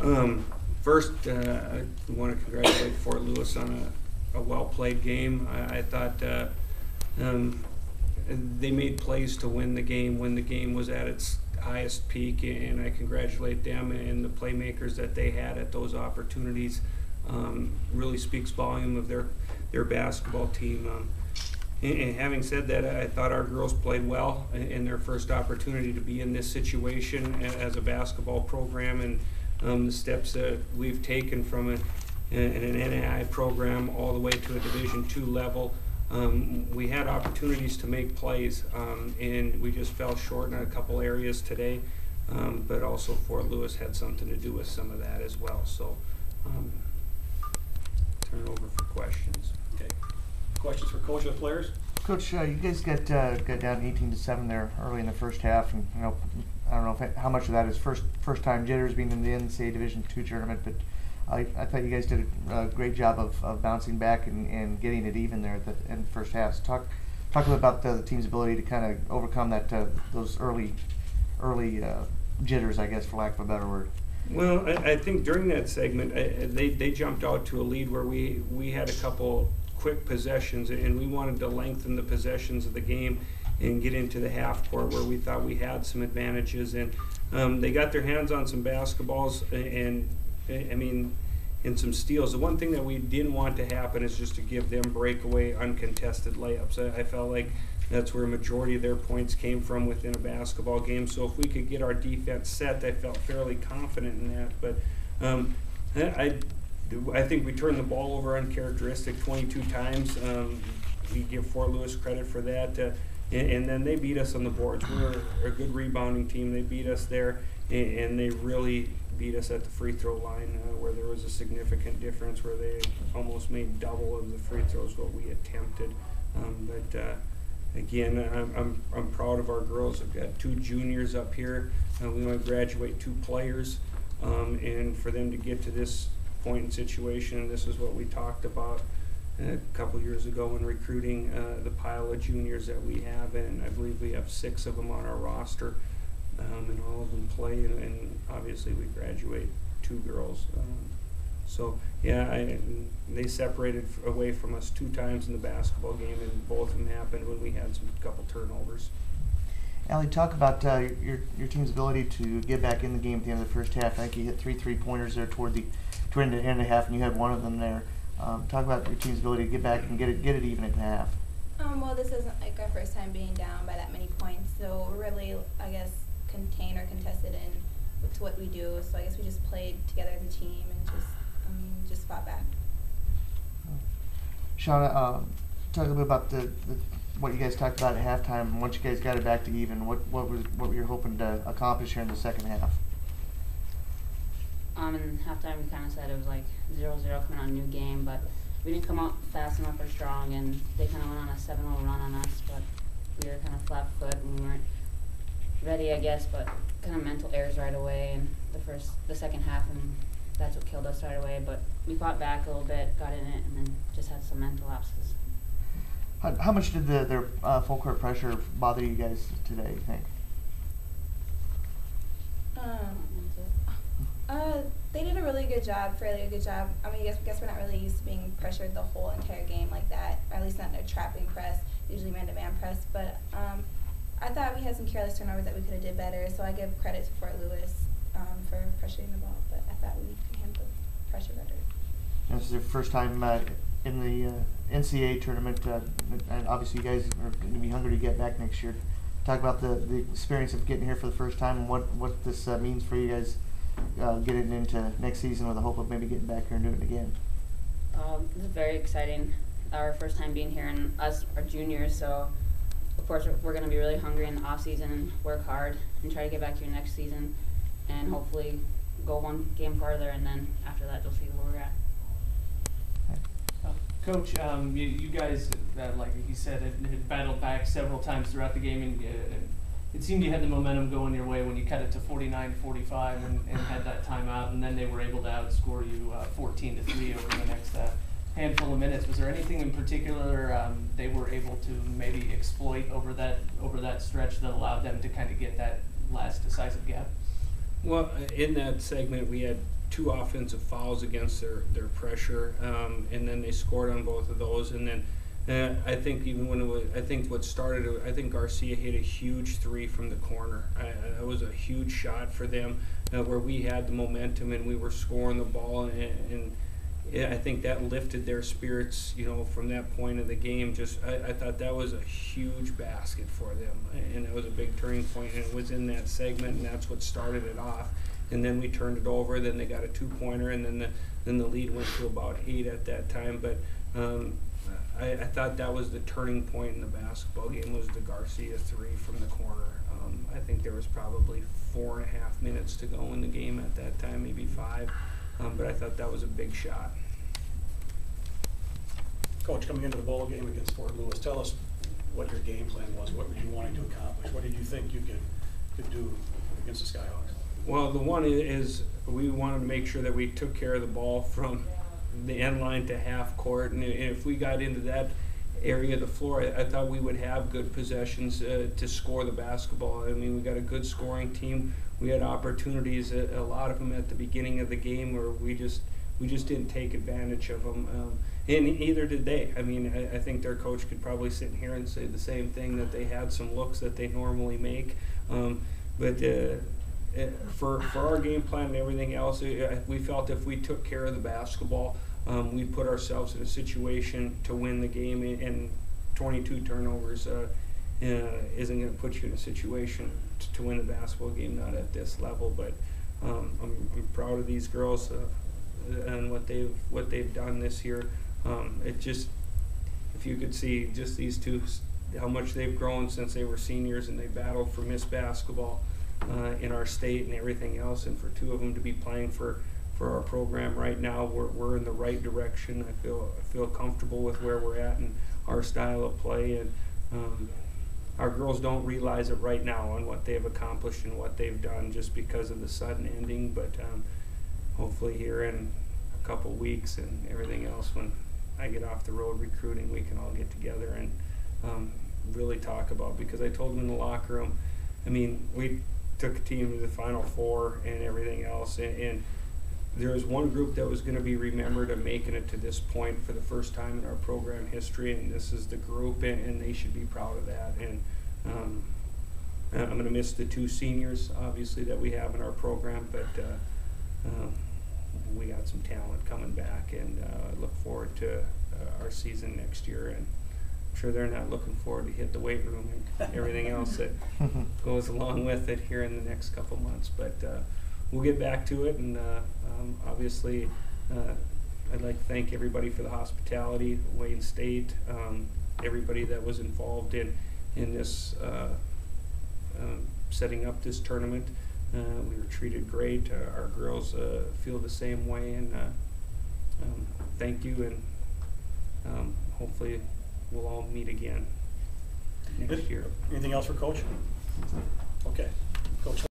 First, I want to congratulate Fort Lewis on a well-played game. I thought they made plays to win the game when the game was at its highest peak, and I congratulate them and the playmakers that they had at those opportunities. Really speaks volume of their basketball team. And having said that, I thought our girls played well in their first opportunity to be in this situation as a basketball program, and the steps that we've taken from an NAI program all the way to a Division II level. We had opportunities to make plays, and we just fell short in a couple areas today, but also Fort Lewis had something to do with some of that as well. So turn it over for questions. Okay. Questions for Coach or the players? Coach, you guys got down 18-7 there early in the first half, and I don't know how much of that is first time jitters being in the NCAA Division II tournament, but I thought you guys did a great job of bouncing back and getting it even there in the first half. So talk a little about the team's ability to kind of overcome those early jitters, I guess, for lack of a better word. Well, I think during that segment, they jumped out to a lead where we had a couple quick possessions, and we wanted to lengthen the possessions of the game and get into the half court where we thought we had some advantages. And they got their hands on some basketballs and some steals. The one thing that we didn't want to happen is just to give them breakaway uncontested layups. I felt like that's where a majority of their points came from within a basketball game. So if we could get our defense set, I felt fairly confident in that. But I think we turned the ball over uncharacteristic 22 times. We give Fort Lewis credit for that. And then they beat us on the boards. We were a good rebounding team. They beat us there, and they really beat us at the free throw line where there was a significant difference where they almost made double of the free throws what we attempted. Again, I'm proud of our girls. I've got 2 juniors up here. We want to graduate 2 players, and for them to get to this point in situation, this is what we talked about a couple years ago in recruiting the pile of juniors that we have, and I believe we have 6 of them on our roster, and all of them play, and obviously we graduate 2 girls. So yeah, they separated away from us 2 times in the basketball game, and both of them happened when we had a couple turnovers. Allie, talk about your team's ability to get back in the game at the end of the first half. I think you hit 3 3-pointers there toward the end of the half, and you had one of them there. Talk about your team's ability to get back and get it even at the half. Well, this isn't like our first time being down by that many points, so we're really, I guess, contained or contested in to what we do. So I guess we just played together as a team and just fought back. Shaunna, talk a little bit about what you guys talked about at halftime. Once you guys got it back to even, what were you hoping to accomplish here in the second half? In halftime, we kind of said it was like 0-0 coming on a new game, but we didn't come out fast enough or strong, and they kind of went on a 7-0 run on us, but we were kind of flat-footed and we weren't ready, I guess, but kind of mental errors right away in the second half, and that's what killed us right away. But we fought back a little bit, got in it, and then just had some mental lapses. How much did their full court pressure bother you guys today, you think? They did a really good job, fairly good job. I mean, I guess we're not really used to being pressured the whole entire game like that, or at least not in a trapping press, usually man-to-man press. But I thought we had some careless turnovers that we could have did better, so I give credit to Fort Lewis for pressuring the ball, but I thought we could handle the pressure better. This is your first time in the NCAA tournament, and obviously you guys are going to be hungry to get back next year. Talk about the experience of getting here for the first time and what this means for you guys getting into next season with the hope of maybe getting back here and doing it again. This is very exciting. Our first time being here, and us are juniors, so of course we're going to be really hungry in the off season and work hard and try to get back here next season and hopefully go one game farther, and then after that you'll see where we're at. Coach, you guys, like he said, had battled back several times throughout the game, and it seemed you had the momentum going your way when you cut it to 49-45 and had that timeout, and then they were able to outscore you 14-3 over the next handful of minutes. Was there anything in particular they were able to maybe exploit over that stretch that allowed them to kind of get that last decisive gap? Well, in that segment, we had 2 offensive fouls against their pressure, and then they scored on both of those. And then I think even when it was, I think what started it, I think Garcia hit a huge 3 from the corner. That was a huge shot for them, where we had the momentum and we were scoring the ball, and I think that lifted their spirits, you know, from that point of the game. Just I thought that was a huge basket for them, and it was a big turning point, and it was in that segment, and that's what started it off. And then we turned it over. Then they got a 2-pointer, and then the lead went to about 8 at that time. But I thought that was the turning point in the basketball game, was the Garcia 3 from the corner. I think there was probably 4.5 minutes to go in the game at that time, maybe 5. But I thought that was a big shot. Coach, coming into the ball game against Fort Lewis, tell us what your game plan was. What were you wanting to accomplish? What did you think you could do against the Skyhawks? Well, the one is we wanted to make sure that we took care of the ball from the end line to half court, and if we got into that area of the floor, I thought we would have good possessions to score the basketball. I mean, we got a good scoring team. We had opportunities, a lot of them at the beginning of the game, where we just didn't take advantage of them, and either did they. I mean, I think their coach could probably sit here and say the same thing, that they had some looks that they normally make, but for our game plan and everything else, we felt if we took care of the basketball, we'd put ourselves in a situation to win the game, and 22 turnovers isn't going to put you in a situation to win the basketball game, not at this level. But I'm proud of these girls and what they've done this year. It just, if you could see just these 2, how much they've grown since they were seniors, and they battled for Miss Basketball in our state and everything else, and for 2 of them to be playing for our program right now, we're in the right direction. I feel comfortable with where we're at and our style of play, and our girls don't realize it right now on what they've accomplished and what they've done, just because of the sudden ending. But hopefully here in a couple weeks and everything else, when I get off the road recruiting, we can all get together and really talk about, because I told them in the locker room, I mean, we took a team to the Final Four and everything else, and there was one group that was going to be remembered of making it to this point for the first time in our program history, and this is the group, and they should be proud of that. And I'm going to miss the 2 seniors, obviously, that we have in our program, but we got some talent coming back, and I look forward to our season next year. And I'm sure they're not looking forward to hit the weight room and everything else that goes along with it here in the next couple months. But we'll get back to it, and obviously I'd like to thank everybody for the hospitality, Wayne State, everybody that was involved in this setting up this tournament. We were treated great. Our girls feel the same way, and thank you, and hopefully we'll all meet again next year. Anything else for Coach? Okay. Coach.